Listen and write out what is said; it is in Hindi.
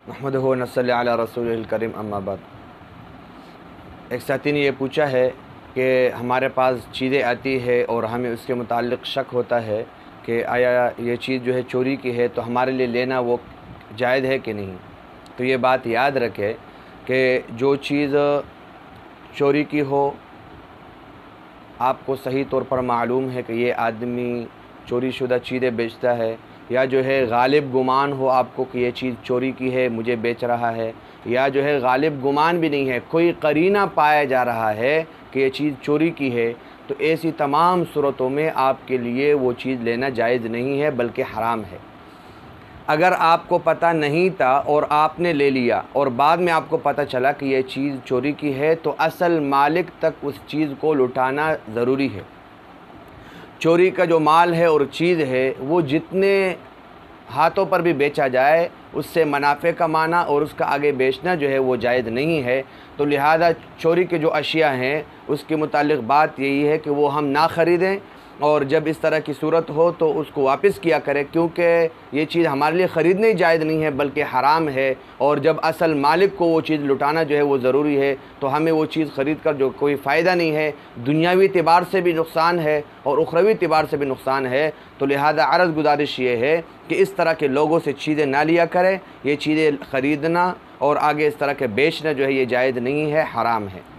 मुहम्मदुहु व नस्सल्ली अला रसूलिल करीम अम्मा बाद। एक साथी ने ये पूछा है कि हमारे पास चीज़ें आती है और हमें उसके मुताल्लिक़ शक होता है कि आया ये चीज़ जो है चोरी की है, तो हमारे लिए लेना वो जायज़ है कि नहीं। तो ये बात याद रखें कि जो चीज़ चोरी की हो, आपको सही तौर पर मालूम है कि ये आदमी चोरीशुदा चीज़ें बेचता है, या जो है गालिब गुमान हो आपको कि ये चीज़ चोरी की है मुझे बेच रहा है, या जो है गालिब गुमान भी नहीं है, कोई करीना पाया जा रहा है कि ये चीज़ चोरी की है, तो ऐसी तमाम सूरतों में आपके लिए वो चीज़ लेना जायज़ नहीं है बल्कि हराम है। अगर आपको पता नहीं था और आपने ले लिया और बाद में आपको पता चला कि ये चीज़ चोरी की है, तो असल मालिक तक उस चीज़ को लुटाना ज़रूरी है। चोरी का जो माल है और चीज़ है वो जितने हाथों पर भी बेचा जाए उससे मुनाफ़े कमाना और उसका आगे बेचना जो है वो जायज़ नहीं है। तो लिहाजा चोरी के जो अशिया हैं उसके मुतालिक बात यही है कि वो हम ना ख़रीदें, और जब इस तरह की सूरत हो तो उसको वापस किया करें, क्योंकि ये चीज़ हमारे लिए ख़रीदने ही जायज़ नहीं है बल्कि हराम है। और जब असल मालिक को वो चीज़ लुटाना जो है वो ज़रूरी है, तो हमें वो चीज़ ख़रीद कर जो कोई फ़ायदा नहीं है, दुनियावी एतबार से भी नुकसान है और उखरवी एतबार से भी नुकसान है। तो लिहाजा अर्ज़ गुजारिश ये है कि इस तरह के लोगों से चीज़ें ना लिया करें। ये चीज़ें ख़रीदना और आगे इस तरह के बेचना जो है ये जायज़ नहीं है, हराम है।